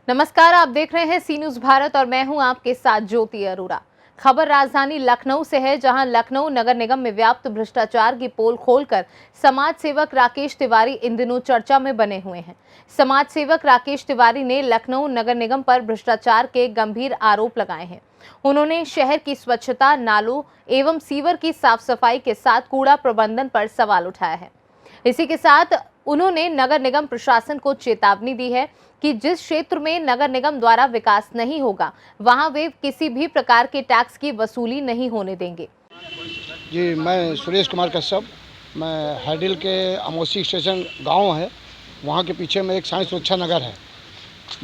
नमस्कार, आप देख रहे हैं सी न्यूज भारत और मैं हूं आपके साथ ज्योति अरोरा। खबर राजधानी लखनऊ से है, जहां लखनऊ नगर निगम में व्याप्त भ्रष्टाचार की पोल खोलकर समाज सेवक राकेश तिवारी इन दिनों चर्चा में बने हुए हैं। समाज सेवक राकेश तिवारी ने लखनऊ नगर निगम पर भ्रष्टाचार के गंभीर आरोप लगाए हैं। उन्होंने शहर की स्वच्छता, नालों एवं सीवर की साफ सफाई के साथ कूड़ा प्रबंधन पर सवाल उठाया है। इसी के साथ उन्होंने नगर निगम प्रशासन को चेतावनी दी है कि जिस क्षेत्र में नगर निगम द्वारा विकास नहीं होगा, वहां वे किसी भी प्रकार के टैक्स की वसूली नहीं होने देंगे। जी, मैं सुरेश कुमार कश्यप। मैं हैडिल के अमोसी स्टेशन गांव है, वहाँ के पीछे में एक साइंस सुरक्षा नगर है।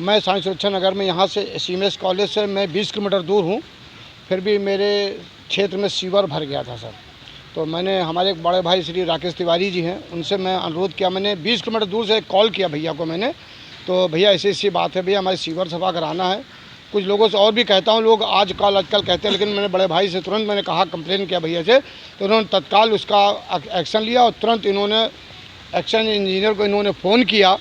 मैं साइंस सुरक्षा नगर में यहाँ से सीएमएस कॉलेज से मैं 20 किलोमीटर दूर हूँ। फिर भी मेरे क्षेत्र में सीवर भर गया था सर। तो मैंने हमारे एक बड़े भाई श्री राकेश तिवारी जी हैं, उनसे मैं अनुरोध किया। मैंने 20 किलोमीटर दूर से कॉल किया भैया को मैंने, तो भैया ऐसी ऐसी बात है, भैया हमारे सीवर सफा कराना है। कुछ लोगों से और भी कहता हूँ, लोग आजकल कहते हैं, लेकिन मैंने बड़े भाई से तुरंत मैंने कहा, कंप्लेन किया भैया से, तो उन्होंने तत्काल उसका एक्शन लिया और तुरंत इन्होंने एक्शन इंजीनियर को इन्होंने फ़ोन किया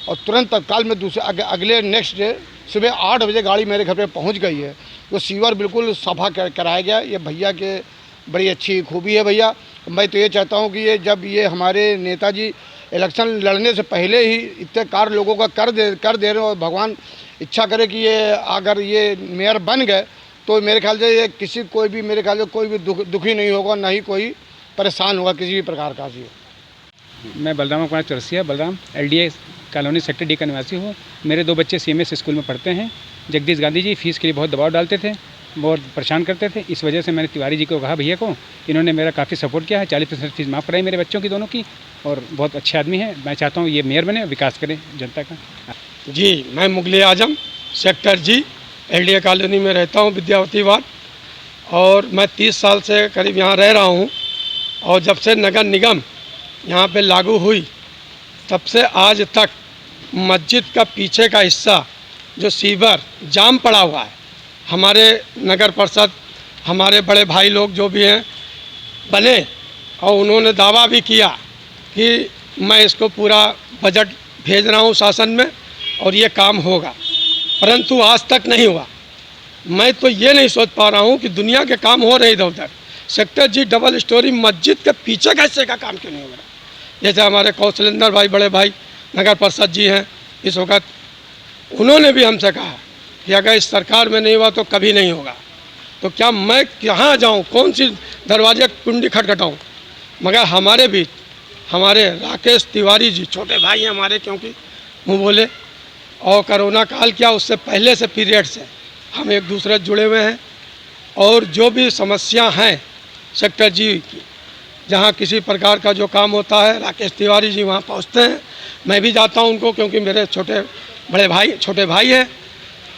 और तुरंत तत्काल में अगले नेक्स्ट डे सुबह 8 बजे गाड़ी मेरे घर पे पहुंच गई है। वो सीवर बिल्कुल सफा कराया गया। ये भैया के बड़ी अच्छी खूबी है भैया। मैं तो ये चाहता हूँ कि ये जब ये हमारे नेताजी इलेक्शन लड़ने से पहले ही इतने कार्य लोगों का कर दे रहे हो, भगवान इच्छा करे कि ये अगर ये मेयर बन गए तो मेरे ख्याल से ये कोई भी दुखी नहीं होगा, ना ही कोई परेशान होगा किसी भी प्रकार का। जी, मैं Balram Kumar Chaurasia, Balram LDA colony sector D का निवासी हूँ। मेरे 2 बच्चे सीएमएस स्कूल में पढ़ते हैं। जगदीश गांधी जी फीस के लिए बहुत दबाव डालते थे, बहुत परेशान करते थे। इस वजह से मैंने तिवारी जी को कहा भैया को, इन्होंने मेरा काफ़ी सपोर्ट किया है। 40% फीस माफ़ कराई मेरे बच्चों की दोनों की, और बहुत अच्छे आदमी हैं। मैं चाहता हूँ ये मेयर बने, विकास करें जनता का। जी, मैं मुगले आजम सेक्टर जी एलडीए कॉलोनी में रहता हूँ, विद्यावती वार्ड, और मैं 30 साल से करीब यहाँ रह रहा हूँ। और जब से नगर निगम यहाँ पे लागू हुई, तब से आज तक मस्जिद का पीछे का हिस्सा जो सीवर जाम पड़ा हुआ है, हमारे नगर परिषद, हमारे बड़े भाई लोग जो भी हैं बने, और उन्होंने दावा भी किया कि मैं इसको पूरा बजट भेज रहा हूँ शासन में और ये काम होगा, परंतु आज तक नहीं हुआ। मैं तो ये नहीं सोच पा रहा हूँ कि दुनिया के काम हो रहे इधर उधर, सेक्टर जी डबल स्टोरी मस्जिद के पीछे का हिस्से का काम क्यों नहीं हो रहा। जैसे हमारे कौशलेंद्र भाई, बड़े भाई नगर परिषद जी हैं इस वक्त, उन्होंने भी हमसे कहा कि अगर इस सरकार में नहीं हुआ तो कभी नहीं होगा। तो क्या मैं कहाँ जाऊँ, कौन सी दरवाजे कुंडी खटखटाऊँ। मगर हमारे बीच हमारे राकेश तिवारी जी छोटे भाई हैं हमारे, क्योंकि मुँह बोले, और कोरोना काल क्या उससे पहले से पीरियड से हम एक दूसरे से जुड़े हुए हैं। और जो भी समस्या हैं सेक्टर जी की, जहाँ किसी प्रकार का जो काम होता है, राकेश तिवारी जी वहाँ पहुँचते हैं। मैं भी जाता हूँ उनको, क्योंकि मेरे छोटे भाई हैं।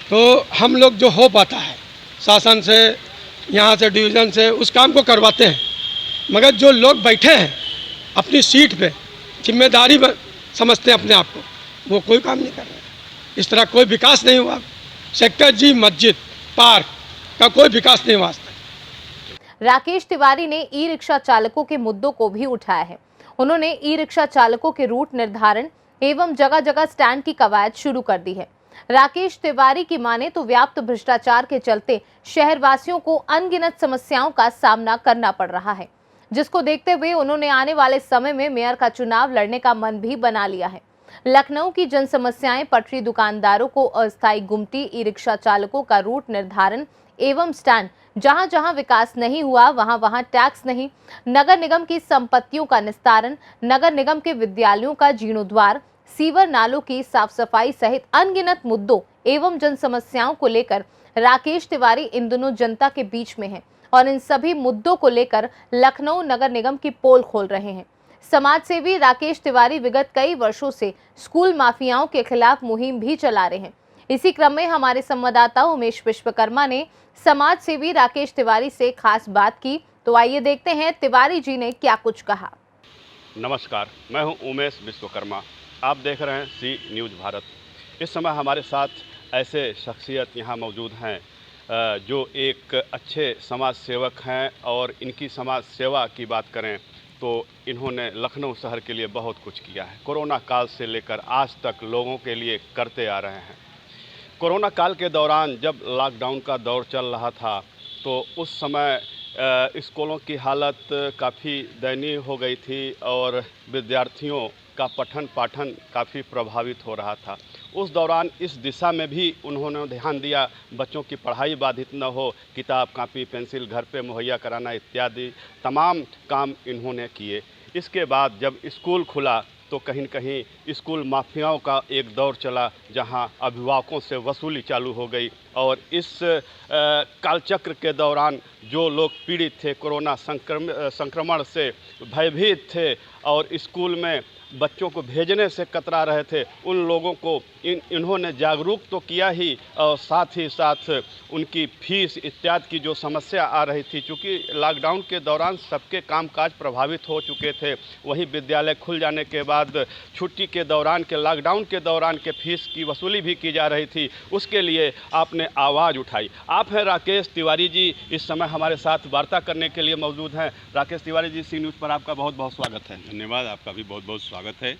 तो हम लोग जो हो पाता है शासन से, यहाँ से डिवीज़न से, उस काम को करवाते हैं। मगर जो लोग बैठे हैं अपनी सीट पे, जिम्मेदारी समझते हैं अपने आप को, वो कोई काम नहीं कर रहे हैं। इस तरह कोई विकास नहीं हुआ। सेक्टर जी, मस्जिद, पार्क का कोई विकास नहीं हुआ। राकेश तिवारी ने ई रिक्शा चालकों के मुद्दों को भी उठाया है। उन्होंने ई रिक्शा चालकों के रूट निर्धारण एवं जगह जगह स्टैंड की कवायद शुरू कर दी है। राकेश तिवारी की माने तो व्याप्त भ्रष्टाचार के चलते शहरवासियों को अनगिनत समस्याओं का सामना करना पड़ रहा है, जिसको देखते हुए उन्होंने आने वाले समय में मेयर का चुनाव लड़ने का मन भी बना लिया है। लखनऊ की जन समस्याएं, पटरी दुकानदारों को अस्थायी गुमटी, ई रिक्शा चालकों का रूट निर्धारण एवं स्टैंड, जहां जहां विकास नहीं हुआ वहां वहां टैक्स नहीं, नगर निगम की संपत्तियों का निस्तारण, नगर निगम के विद्यालयों का जीर्णोद्वार, सीवर नालों की साफ सफाई सहित अनगिनत मुद्दों एवं जन समस्याओं को लेकर राकेश तिवारी इन दिनों जनता के बीच में हैं और इन सभी मुद्दों को लेकर लखनऊ नगर निगम की पोल खोल रहे हैं। समाज सेवी राकेश तिवारी विगत कई वर्षों से स्कूल माफियाओं के खिलाफ मुहिम भी चला रहे हैं। इसी क्रम में हमारे संवाददाता उमेश विश्वकर्मा ने समाज सेवी राकेश तिवारी से खास बात की, तो आइए देखते हैं तिवारी जी ने क्या कुछ कहा। नमस्कार, मैं हूं उमेश विश्वकर्मा। आप देख रहे हैं सी न्यूज़ भारत। इस समय हमारे साथ ऐसे शख्सियत यहाँ मौजूद हैं जो एक अच्छे समाज सेवक हैं, और इनकी समाज सेवा की बात करें तो इन्होंने लखनऊ शहर के लिए बहुत कुछ किया है। कोरोना काल से लेकर आज तक लोगों के लिए करते आ रहे हैं। कोरोना काल के दौरान जब लॉकडाउन का दौर चल रहा था तो उस समय स्कूलों की हालत काफ़ी दयनीय हो गई थी और विद्यार्थियों का पठन पाठन काफ़ी प्रभावित हो रहा था। उस दौरान इस दिशा में भी उन्होंने ध्यान दिया, बच्चों की पढ़ाई बाधित न हो, किताब कापी पेंसिल घर पे मुहैया कराना इत्यादि तमाम काम इन्होंने किए। इसके बाद जब स्कूल खुला तो कहीं न कहीं स्कूल माफियाओं का एक दौर चला, जहां अभिभावकों से वसूली चालू हो गई और इस कालचक्र के दौरान जो लोग पीड़ित थे, कोरोना संक्रमण से भयभीत थे और स्कूल में बच्चों को भेजने से कतरा रहे थे, उन लोगों को इन्होंने जागरूक तो किया ही और साथ ही साथ उनकी फीस इत्यादि की जो समस्या आ रही थी, चूँकि लॉकडाउन के दौरान सबके कामकाज प्रभावित हो चुके थे, वहीं विद्यालय खुल जाने के बाद छुट्टी के दौरान के लॉकडाउन के दौरान के फीस की वसूली भी की जा रही थी, उसके लिए आपने आवाज़ उठाई। आप हैं राकेश तिवारी जी, इस समय हमारे साथ वार्ता करने के लिए मौजूद हैं। राकेश तिवारी जी, सी न्यूज़ पर आपका बहुत बहुत स्वागत है। धन्यवाद, आपका भी बहुत बहुत स्वागत है।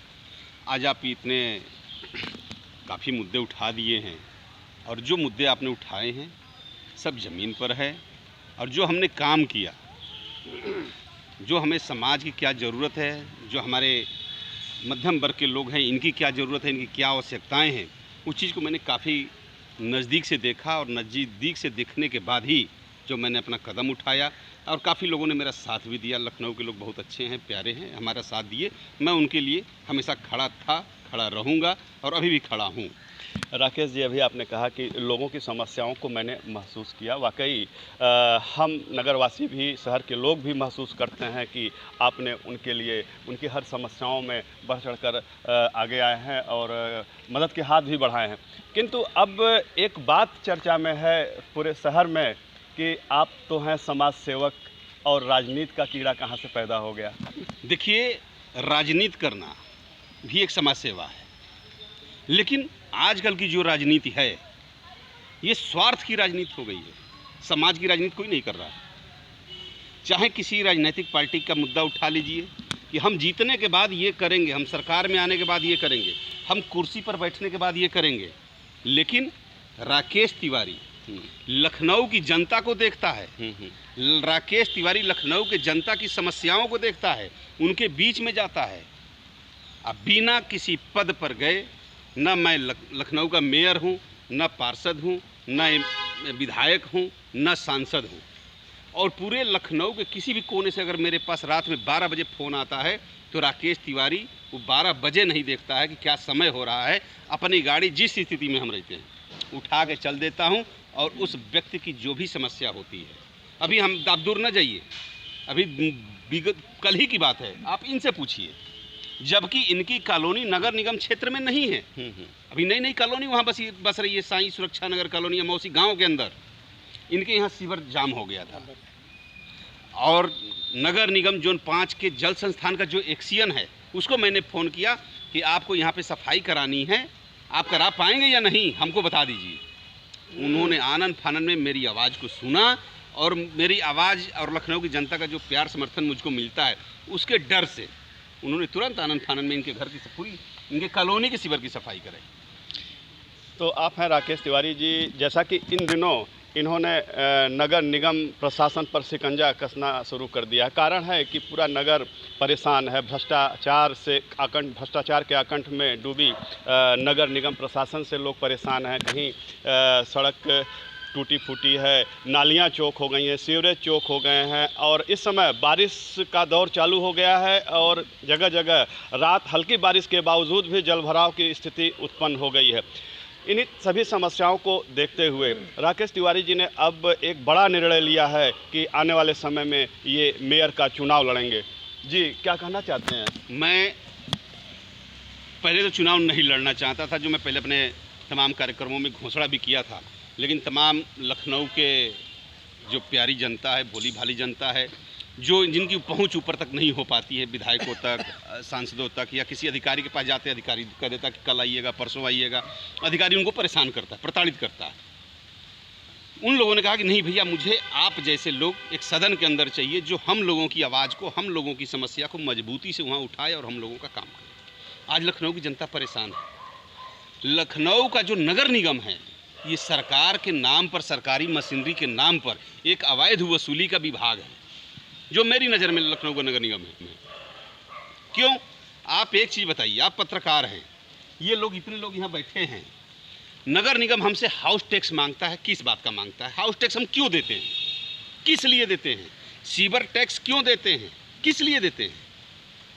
आज आप इतने काफ़ी मुद्दे उठा दिए हैं और जो मुद्दे आपने उठाए हैं सब ज़मीन पर है और जो हमने काम किया, जो हमें समाज की क्या ज़रूरत है, जो हमारे मध्यम वर्ग के लोग हैं इनकी क्या ज़रूरत है, इनकी क्या आवश्यकताएं हैं, उस चीज़ को मैंने काफ़ी नज़दीक से देखा और नज़दीक से देखने के बाद ही जो मैंने अपना कदम उठाया और काफ़ी लोगों ने मेरा साथ भी दिया। लखनऊ के लोग बहुत अच्छे हैं, प्यारे हैं, हमारा साथ दिए। मैं उनके लिए हमेशा खड़ा था, खड़ा रहूँगा और अभी भी खड़ा हूँ। राकेश जी, अभी आपने कहा कि लोगों की समस्याओं को मैंने महसूस किया। वाकई हम नगरवासी भी, शहर के लोग भी महसूस करते हैं कि आपने उनके लिए उनकी हर समस्याओं में बढ़ चढ़कर आगे आए हैं और मदद के हाथ भी बढ़ाए हैं। किंतु अब एक बात चर्चा में है पूरे शहर में कि आप तो हैं समाज सेवक और राजनीति का कीड़ा कहाँ से पैदा हो गया? देखिए, राजनीति करना भी एक समाज सेवा है, लेकिन आजकल की जो राजनीति है ये स्वार्थ की राजनीति हो गई है। समाज की राजनीति कोई नहीं कर रहा है। चाहे किसी राजनीतिक पार्टी का मुद्दा उठा लीजिए कि हम जीतने के बाद ये करेंगे, हम सरकार में आने के बाद ये करेंगे, हम कुर्सी पर बैठने के बाद ये करेंगे, लेकिन राकेश तिवारी लखनऊ की जनता को देखता है। राकेश तिवारी लखनऊ के जनता की समस्याओं को देखता है, उनके बीच में जाता है। अब बिना किसी पद पर गए, न मैं लखनऊ का मेयर हूँ, न पार्षद हूँ, न विधायक हूँ, न सांसद हूँ, और पूरे लखनऊ के किसी भी कोने से अगर मेरे पास रात में 12 बजे फ़ोन आता है तो राकेश तिवारी वो 12 बजे नहीं देखता है कि क्या समय हो रहा है। अपनी गाड़ी जिस स्थिति में हम रहते हैं उठा के चल देता हूँ और उस व्यक्ति की जो भी समस्या होती है, अभी आप दूर न जाइए, अभी विगत कल ही की बात है, आप इनसे पूछिए, जबकि इनकी कॉलोनी नगर निगम क्षेत्र में नहीं है। अभी नई नई कॉलोनी वहाँ बस रही है, साईं सुरक्षा नगर कॉलोनी मौसी गांव के अंदर। इनके यहाँ सीवर जाम हो गया था और नगर निगम जोन 5 के जल संस्थान का जो एक्सियन है उसको मैंने फ़ोन किया कि आपको यहाँ पे सफाई करानी है, आप करा पाएंगे या नहीं, हमको बता दीजिए। उन्होंने आनन फानन में मेरी आवाज़ को सुना और मेरी आवाज़ और लखनऊ की जनता का जो प्यार समर्थन मुझको मिलता है उसके डर से उन्होंने तुरंत आनन फानन में इनके घर की पूरी इनके कॉलोनी के सीवर की सफाई कराई। तो आप हैं राकेश तिवारी जी, जैसा कि इन दिनों इन्होंने नगर निगम प्रशासन पर शिकंजा कसना शुरू कर दिया। कारण है कि पूरा नगर परेशान है, भ्रष्टाचार के आकंठ में डूबी नगर निगम प्रशासन से लोग परेशान हैं। कहीं सड़क टूटी फूटी है, नालियां चौक हो गई हैं, सीवरेज चौक हो गए हैं और इस समय बारिश का दौर चालू हो गया है और जगह जगह रात हल्की बारिश के बावजूद भी जलभराव की स्थिति उत्पन्न हो गई है। इन्हीं सभी समस्याओं को देखते हुए राकेश तिवारी जी ने अब एक बड़ा निर्णय लिया है कि आने वाले समय में ये मेयर का चुनाव लड़ेंगे। जी, क्या कहना चाहते हैं? मैं पहले तो चुनाव नहीं लड़ना चाहता था, जो मैं पहले अपने तमाम कार्यक्रमों में घोषणा भी किया था, लेकिन तमाम लखनऊ के जो प्यारी जनता है, भोली भाली जनता है, जो जिनकी पहुंच ऊपर तक नहीं हो पाती है, विधायकों तक, सांसदों तक, या किसी अधिकारी के पास जाते अधिकारी कह देता कि कल आइएगा, परसों आइएगा, अधिकारी उनको परेशान करता है, प्रताड़ित करता है। उन लोगों ने कहा कि नहीं भैया, मुझे आप जैसे लोग एक सदन के अंदर चाहिए जो हम लोगों की आवाज़ को, हम लोगों की समस्या को मजबूती से वहाँ उठाए और हम लोगों का काम करे। आज लखनऊ की जनता परेशान है। लखनऊ का जो नगर निगम है ये सरकार के नाम पर, सरकारी मशीनरी के नाम पर एक अवैध वसूली का विभाग है, जो मेरी नज़र में लखनऊ नगर निगम में। क्यों? आप एक चीज़ बताइए, आप पत्रकार हैं, ये लोग, इतने लोग यहाँ बैठे हैं, नगर निगम हमसे हाउस टैक्स मांगता है। किस बात का मांगता है? हाउस टैक्स हम क्यों देते हैं, किस लिए देते हैं? सीवर टैक्स क्यों देते हैं, किस लिए देते हैं?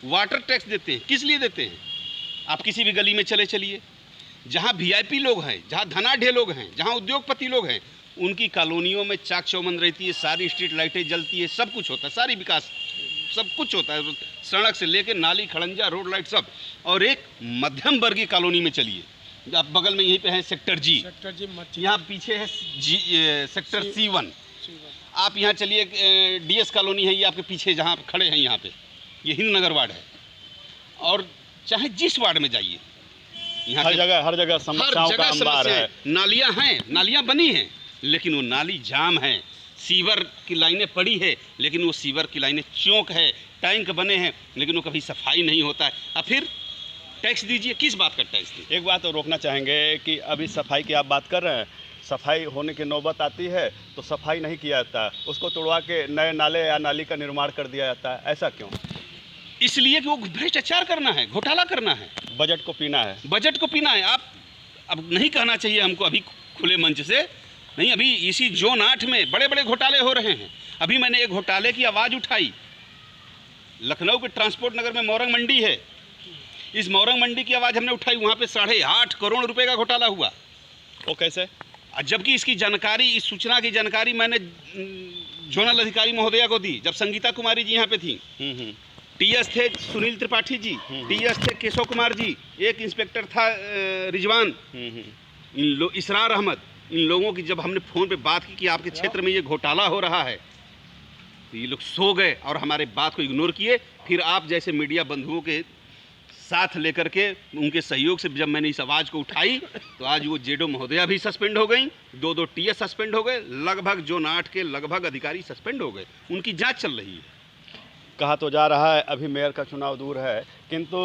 वाटर टैक्स देते हैं, किस लिए देते हैं? आप किसी भी गली में चले चलिए, जहाँ वीआईपी लोग हैं, जहाँ धनाढ़ लोग हैं, जहाँ उद्योगपति लोग हैं, उनकी कॉलोनियों में चाक चौबंद रहती है, सारी स्ट्रीट लाइटें जलती है, सब कुछ होता है, सारी विकास सब कुछ होता है, सड़क से लेकर नाली, खड़ंजा, रोड लाइट सब। और एक मध्यम वर्गीय कॉलोनी में चलिए, आप बगल में यहीं पे है सेक्टर जी, यहाँ पीछे है सेक्टर C1, आप यहाँ चलिए DS कॉलोनी है, ये आपके पीछे जहाँ खड़े हैं, यहाँ पे ये हिंद नगर वार्ड है। और चाहे जिस वार्ड में जाइए, यहाँ हर जगह समस्याओं का अंबार है। नालियाँ हैं, नालियाँ बनी हैं, लेकिन वो नाली जाम है। सीवर की लाइनें पड़ी है, लेकिन वो सीवर की लाइनें चौक है, टैंक बने हैं, लेकिन वो कभी सफाई नहीं होता है। अब फिर टैक्स दीजिए, किस बात का टैक्स दीजिए? एक बात और रोकना चाहेंगे कि अभी सफाई की आप बात कर रहे हैं, सफाई होने की नौबत आती है तो सफाई नहीं किया जाता, उसको तोड़वा के नए नाले या नाली का निर्माण कर दिया जाता है। ऐसा क्यों? इसलिए कि वो भ्रष्टाचार करना है, घोटाला करना है, बजट को पीना है। बजट को पीना है। आप अब नहीं कहना चाहिए हमको अभी खुले मंच से, नहीं, अभी इसी जोन 8 में बड़े बड़े घोटाले हो रहे हैं। अभी मैंने एक घोटाले की आवाज़ उठाई, लखनऊ के ट्रांसपोर्ट नगर में मोरंग मंडी है, इस मोरंग मंडी की आवाज़ हमने उठाई, वहाँ पे 8.5 करोड़ रुपए का घोटाला हुआ। वो कैसे? जबकि इसकी जानकारी, इस सूचना की जानकारी मैंने जोनल अधिकारी महोदया को दी, जब संगीता कुमारी जी यहाँ पे थी। TS थे सुनील त्रिपाठी जी, TS थे केशव कुमार जी, एक इंस्पेक्टर था रिजवान, इसरार अहमद। इन लोगों की जब हमने फ़ोन पे बात की कि आपके क्षेत्र में ये घोटाला हो रहा है, तो ये लोग सो गए और हमारे बात को इग्नोर किए। फिर आप जैसे मीडिया बंधुओं के साथ लेकर के, उनके सहयोग से जब मैंने इस आवाज़ को उठाई, तो आज वो जेडो महोदया भी सस्पेंड हो गई, 2 TS सस्पेंड हो गए, लगभग जोन 8 के लगभग अधिकारी सस्पेंड हो गए, उनकी जांच चल रही है। कहा तो जा रहा है अभी मेयर का चुनाव दूर है, किंतु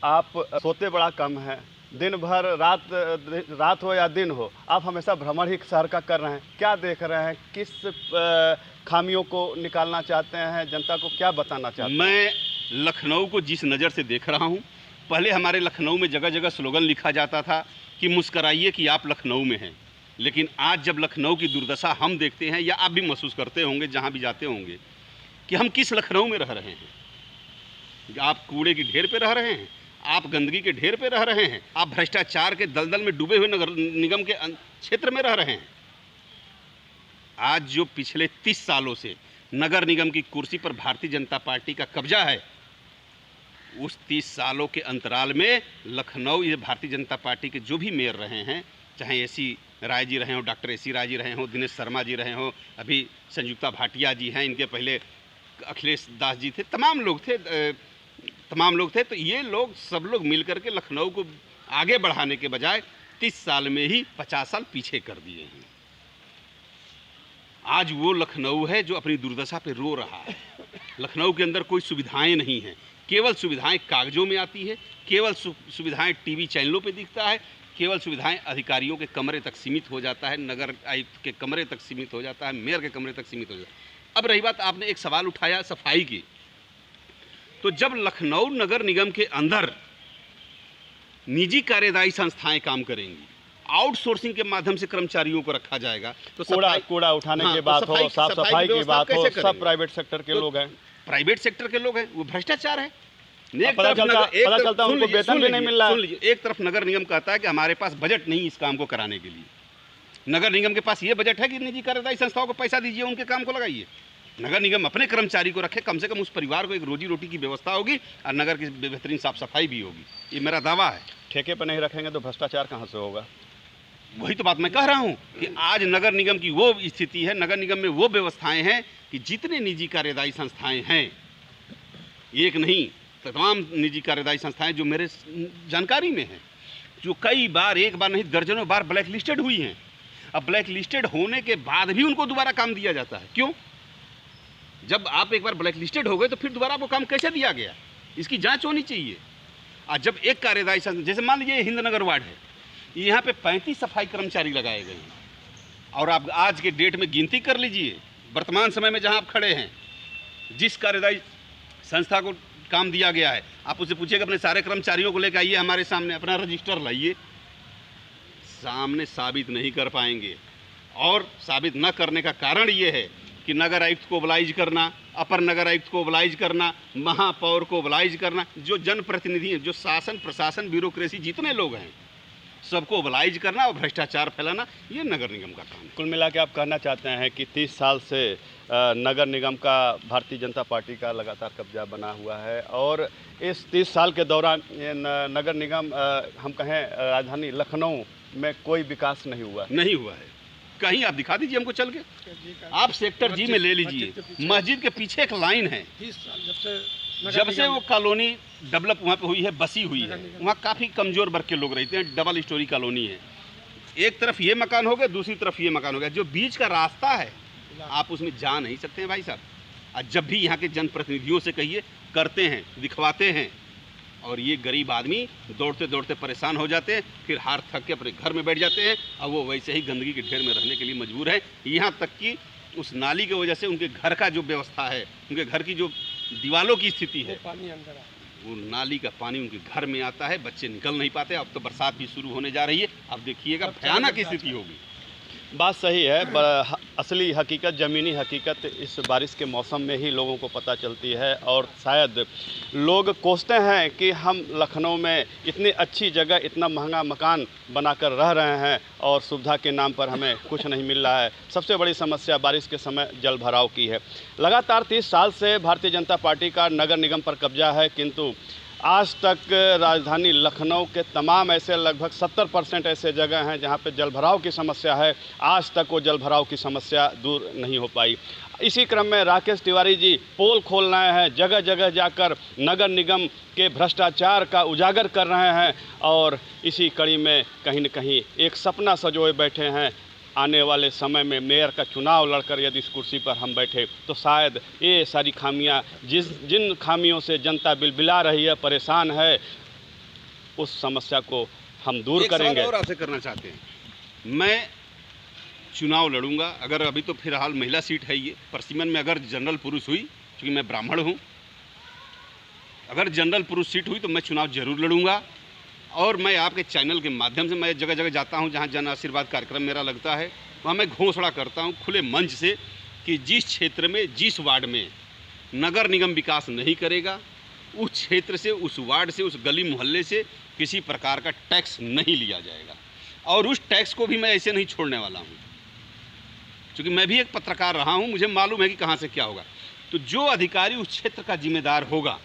आप सोते बड़ा कम है, दिन भर, रात हो या दिन हो, आप हमेशा भ्रमण ही शहर का कर रहे हैं। क्या देख रहे हैं, किस खामियों को निकालना चाहते हैं, जनता को क्या बताना चाहते हैं? मैं लखनऊ को जिस नज़र से देख रहा हूँ, पहले हमारे लखनऊ में जगह जगह स्लोगन लिखा जाता था कि मुस्कराइए कि आप लखनऊ में हैं, लेकिन आज जब लखनऊ की दुर्दशा हम देखते हैं, या आप भी महसूस करते होंगे जहाँ भी जाते होंगे, कि हम किस लखनऊ में रह रहे हैं। आप कूड़े की ढेर पे रह रहे हैं, आप गंदगी के ढेर पे रह रहे हैं, आप भ्रष्टाचार के दलदल में डूबे हुए नगर निगम के क्षेत्र में रह रहे हैं। आज जो पिछले 30 सालों से नगर निगम की कुर्सी पर भारतीय जनता पार्टी का कब्जा है, उस 30 सालों के अंतराल में लखनऊ, ये भारतीय जनता पार्टी के जो भी मेयर रहे हैं, चाहे AC राय जी रहे हों, डॉक्टर AC राय जी रहे हों, दिनेश शर्मा जी रहे हों, अभी संयुक्ता भाटिया जी हैं, इनके पहले अखिलेश दास जी थे, तमाम लोग थे। तो ये लोग, सब लोग मिलकर के लखनऊ को आगे बढ़ाने के बजाय 30 साल में ही 50 साल पीछे कर दिए हैं। आज वो लखनऊ है जो अपनी दुर्दशा पे रो रहा है। लखनऊ के अंदर कोई सुविधाएं नहीं हैं, केवल सुविधाएं कागजों में आती है, केवल सुविधाएं TV चैनलों पे दिखता है, केवल सुविधाएं अधिकारियों के कमरे तक सीमित हो जाता है, नगर आयुक्त के कमरे तक सीमित हो जाता है, मेयर के कमरे तक सीमित हो जाता है। अब रही बात, आपने एक सवाल उठाया सफाई की, तो जब लखनऊ नगर निगम के अंदर निजी कार्यदायी संस्थाएं काम करेंगी, आउटसोर्सिंग के माध्यम से कर्मचारियों को रखा जाएगा, तो कूड़ा उठाने की बात हो, साफ सफाई की बात हो, सब प्राइवेट सेक्टर के लोग हैं। प्राइवेट सेक्टर के लोग हैं, वो भ्रष्टाचार है। पता चलता उनको वेतन भी नहीं मिल रहा है। एक तरफ नगर निगम कहता है कि हमारे पास बजट नहीं इस काम को कराने के लिए, नगर निगम के पास ये बजट है कि निजी कार्यदायी संस्थाओं को पैसा दीजिए, उनके काम को लगाइए। नगर निगम अपने कर्मचारी को रखे, कम से कम उस परिवार को एक रोजी रोटी की व्यवस्था होगी और नगर की बेहतरीन साफ सफाई भी होगी। ये मेरा दावा है। ठेके पर नहीं रखेंगे तो भ्रष्टाचार कहाँ से होगा? वही तो बात मैं कह रहा हूँ कि आज नगर निगम की वो स्थिति है, नगर निगम में वो व्यवस्थाएं हैं कि जितने निजी कार्यदायी संस्थाएं हैं, एक नहीं तमाम निजी कार्यदायी संस्थाएं जो मेरे जानकारी में हैं, जो कई बार, एक बार नहीं दर्जनों बार ब्लैक लिस्टेड हुई हैं। अब ब्लैक लिस्टेड होने के बाद भी उनको दोबारा काम दिया जाता है। क्यों? जब आप एक बार ब्लैक लिस्टेड हो गए तो फिर दोबारा आपको काम कैसे दिया गया, इसकी जांच होनी चाहिए। और जब एक कार्यदायी संस्था, जैसे मान लीजिए हिंद नगर वार्ड है, यहाँ पे 35 सफाई कर्मचारी लगाए गए हैं, और आप आज के डेट में गिनती कर लीजिए, वर्तमान समय में जहां आप खड़े हैं, जिस कार्यदायी संस्था को काम दिया गया है, आप उससे पूछिएगा अपने सारे कर्मचारियों को लेकर आइए हमारे सामने, अपना रजिस्टर लाइए, सामने साबित नहीं कर पाएंगे। और साबित न करने का कारण ये है कि नगर आयुक्त को ओबलाइज करना, अपर नगर आयुक्त को ओबलाइज करना, महापौर को ओबलाइज करना, जो जनप्रतिनिधि हैं, जो शासन प्रशासन ब्यूरोक्रेसी जितने लोग हैं, सबको ओबलाइज करना और भ्रष्टाचार फैलाना, ये नगर निगम का काम है। कुल मिला के आप कहना चाहते हैं कि 30 साल से नगर निगम का भारतीय जनता पार्टी का लगातार कब्जा बना हुआ है और इस 30 साल के दौरान ये नगर निगम हम कहें राजधानी लखनऊ में कोई विकास नहीं हुआ है। कहीं आप दिखा दीजिए हमको चल के, आप सेक्टर जी में ले लीजिए, मस्जिद के पीछे एक लाइन है, जब से वो कॉलोनी डेवलप वहाँ पे हुई है, बसी हुई है, वहाँ काफ़ी कमज़ोर वर्ग के लोग रहते हैं, डबल स्टोरी कॉलोनी है, एक तरफ ये मकान हो गया, दूसरी तरफ ये मकान हो गया, जो बीच का रास्ता है आप उसमें जा नहीं सकते हैं भाई साहब। और जब भी यहाँ के जनप्रतिनिधियों से कहिए, करते हैं, दिखवाते हैं, और ये गरीब आदमी दौड़ते दौड़ते परेशान हो जाते हैं, फिर हार थक के अपने घर में बैठ जाते हैं और वो वैसे ही गंदगी के ढेर में रहने के लिए मजबूर है। यहाँ तक कि उस नाली की वजह से उनके घर का जो व्यवस्था है, उनके घर की जो दीवारों की स्थिति है, वो नाली का पानी उनके घर में आता है, बच्चे निकल नहीं पाते। अब तो बरसात भी शुरू होने जा रही है, अब देखिएगा भयानक स्थिति होगी। बात सही है, असली हकीकत, ज़मीनी हकीकत इस बारिश के मौसम में ही लोगों को पता चलती है और शायद लोग कोसते हैं कि हम लखनऊ में इतनी अच्छी जगह, इतना महंगा मकान बनाकर रह रहे हैं और सुविधा के नाम पर हमें कुछ नहीं मिल रहा है। सबसे बड़ी समस्या बारिश के समय जल भराव की है। लगातार 30 साल से भारतीय जनता पार्टी का नगर निगम पर कब्जा है, किंतु आज तक राजधानी लखनऊ के तमाम ऐसे लगभग 70% ऐसे जगह हैं जहां पे जलभराव की समस्या है। आज तक वो जलभराव की समस्या दूर नहीं हो पाई। इसी क्रम में राकेश तिवारी जी पोल खोल रहे हैं, जगह जगह जाकर नगर निगम के भ्रष्टाचार का उजागर कर रहे हैं और इसी कड़ी में कहीं न कहीं एक सपना सजोए बैठे हैं। आने वाले समय में मेयर का चुनाव लड़कर यदि इस कुर्सी पर हम बैठे तो शायद ये सारी खामियां, जिन खामियों से जनता बिलबिला रही है, परेशान है, उस समस्या को हम दूर करेंगे। एक सवाल और आपसे करना चाहते हैं, मैं चुनाव लड़ूंगा, अगर अभी तो फिलहाल महिला सीट है ये, परसिमन में अगर जनरल पुरुष हुई, क्योंकि मैं ब्राह्मण हूँ, अगर जनरल पुरुष सीट हुई तो मैं चुनाव जरूर लड़ूंगा। और मैं आपके चैनल के माध्यम से, मैं जगह जगह जाता हूं जहां जन आशीर्वाद कार्यक्रम मेरा लगता है, वहां मैं घोषणा करता हूं खुले मंच से कि जिस क्षेत्र में, जिस वार्ड में नगर निगम विकास नहीं करेगा, उस क्षेत्र से, उस वार्ड से, उस गली मोहल्ले से किसी प्रकार का टैक्स नहीं लिया जाएगा। और उस टैक्स को भी मैं ऐसे नहीं छोड़ने वाला हूँ, क्योंकि मैं भी एक पत्रकार रहा हूँ, मुझे मालूम है कि कहाँ से क्या होगा। तो जो अधिकारी उस क्षेत्र का जिम्मेदार होगा,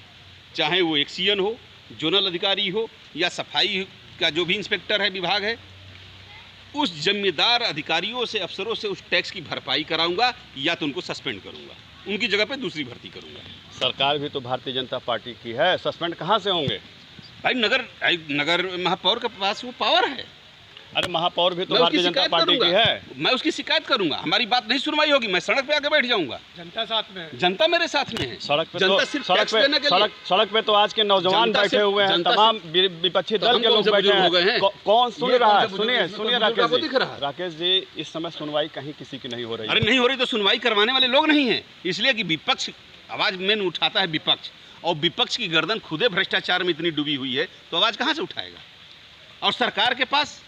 चाहे वो एक्सीएन हो, जोनल अधिकारी हो या सफाई का जो भी इंस्पेक्टर है, विभाग है, उस जिम्मेदार अधिकारियों से, अफसरों से उस टैक्स की भरपाई कराऊंगा या तो उनको सस्पेंड करूंगा, उनकी जगह पे दूसरी भर्ती करूंगा। सरकार भी तो भारतीय जनता पार्टी की है, सस्पेंड कहाँ से होंगे भाई? नगर महापौर के पास वो पावर है। अरे महापौर भी तो भारतीय जनता पार्टी की है। मैं उसकी शिकायत करूंगा, हमारी बात नहीं सुनवाई होगी, मैं सड़क पे आके बैठ जाऊंगा। जनता साथ में है, जनता मेरे साथ में है। सड़क पे जनता तो सिर्फ टैक्स देने के लिए। सड़क पे तो आज के नौजवान बैठे हुए हैं, तमाम विपक्षी दल के लोग बैठे हैं। कौन सुन रहा है? सुनिए राकेश जी, इस समय सुनवाई कहीं किसी की नहीं हो रही। अरे नहीं हो रही तो सुनवाई करवाने वाले लोग नहीं है, इसलिए कि विपक्ष आवाज में उठाता है, विपक्ष, और विपक्ष की गर्दन खुदे भ्रष्टाचार में इतनी डूबी हुई है तो आवाज कहाँ से उठाएगा? और सरकार के पास,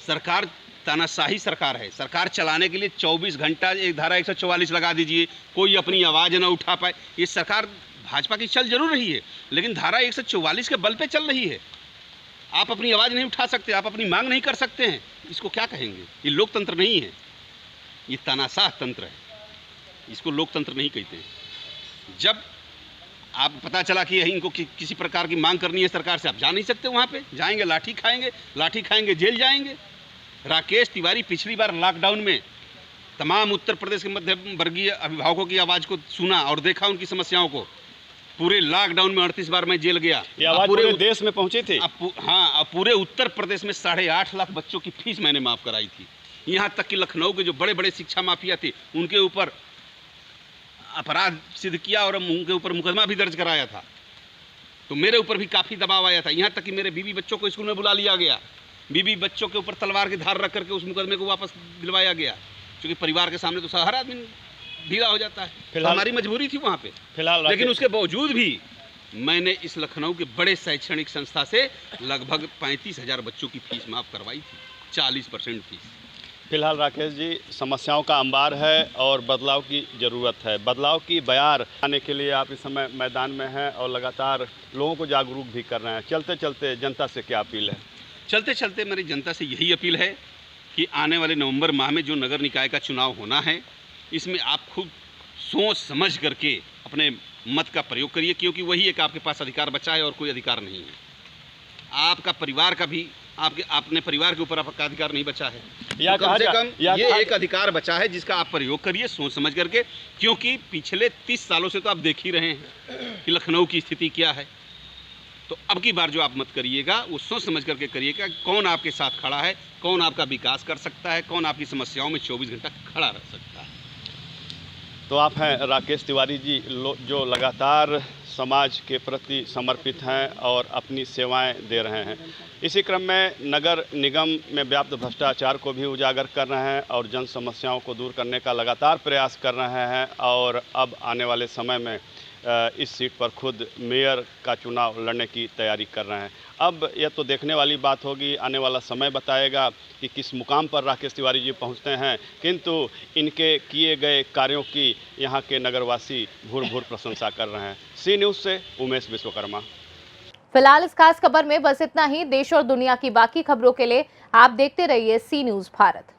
सरकार तानाशाही सरकार है, सरकार चलाने के लिए 24 घंटा एक धारा 144 लगा दीजिए, कोई अपनी आवाज़ ना उठा पाए। ये सरकार भाजपा की चल जरूर रही है, लेकिन धारा 144 के बल पे चल रही है। आप अपनी आवाज़ नहीं उठा सकते, आप अपनी मांग नहीं कर सकते हैं, इसको क्या कहेंगे? ये लोकतंत्र नहीं है, ये तानाशाह तंत्र है, इसको लोकतंत्र नहीं कहते हैं। जब आप पता चला कि इनको किसी प्रकार की मांग करनी है सरकार से, आप जा नहीं सकते, वहाँ पे जाएंगे लाठी खाएंगे, जेल जाएंगे। राकेश तिवारी पिछली बार लॉकडाउन में तमाम उत्तर प्रदेश के मध्यम वर्गीय अभिभावकों की आवाज़ को सुना और देखा, उनकी समस्याओं को। पूरे लॉकडाउन में 38 बार मैं जेल गया। ये आवाज़ पूरे देश में पहुंची थी। हाँ, पूरे उत्तर प्रदेश में 8.5 लाख बच्चों की फीस मैंने माफ़ कराई थी। यहाँ तक कि लखनऊ के जो बड़े बड़े शिक्षा माफिया थे, उनके ऊपर अपराध सिद्ध किया और उनके ऊपर मुकदमा भी दर्ज कराया था। तो मेरे ऊपर भी काफ़ी दबाव आया था, यहाँ तक कि मेरे बीवी बच्चों को स्कूल में बुला लिया गया बीवी बच्चों के ऊपर तलवार की धार रख करके उस मुकदमे को वापस दिलवाया गया, क्योंकि परिवार के सामने तो हर आदमी ढीला हो जाता है। तो हमारी मजबूरी थी वहाँ पे, फिलहाल लेकिन उसके बावजूद भी मैंने इस लखनऊ के बड़े शैक्षणिक संस्था से लगभग 35,000 बच्चों की फीस माफ़ करवाई थी, 40% फीस। फिलहाल राकेश जी, समस्याओं का अंबार है और बदलाव की ज़रूरत है। बदलाव की बयार आने के लिए आप इस समय मैदान में हैं और लगातार लोगों को जागरूक भी कर रहे हैं। चलते चलते जनता से क्या अपील है? चलते चलते मेरी जनता से यही अपील है कि आने वाले नवंबर माह में जो नगर निकाय का चुनाव होना है, इसमें आप खुद सोच समझ करके अपने मत का प्रयोग करिए, क्योंकि वही एक आपके पास अधिकार बचा है और कोई अधिकार नहीं है। आपका परिवार का भी अपने परिवार के ऊपर आपका अधिकार नहीं बचा है। या तो कम से कम ये कहा एक अधिकार बचा है जिसका आप प्रयोग करिए सोच समझ करके, क्योंकि पिछले 30 सालों से तो आप देख ही रहे हैं कि लखनऊ की स्थिति क्या है। तो अब की बार जो आप मत करिएगा वो सोच समझ करके करिएगा, कौन आपके साथ खड़ा है, कौन आपका विकास कर सकता है, कौन आपकी समस्याओं में 24 घंटा खड़ा रह सकता है। तो आप हैं राकेश तिवारी जी, जो लगातार समाज के प्रति समर्पित हैं और अपनी सेवाएं दे रहे हैं। इसी क्रम में नगर निगम में व्याप्त भ्रष्टाचार को भी उजागर कर रहे हैं और जन समस्याओं को दूर करने का लगातार प्रयास कर रहे हैं और अब आने वाले समय में इस सीट पर खुद मेयर का चुनाव लड़ने की तैयारी कर रहे हैं। अब यह तो देखने वाली बात होगी, आने वाला समय बताएगा कि किस मुकाम पर राकेश तिवारी जी पहुंचते हैं, किंतु इनके किए गए कार्यों की यहां के नगरवासी भूर भूर प्रशंसा कर रहे हैं। सी न्यूज़ से उमेश विश्वकर्मा। फिलहाल इस खास खबर में बस इतना ही। देश और दुनिया की बाकी खबरों के लिए आप देखते रहिए सी न्यूज़ भारत।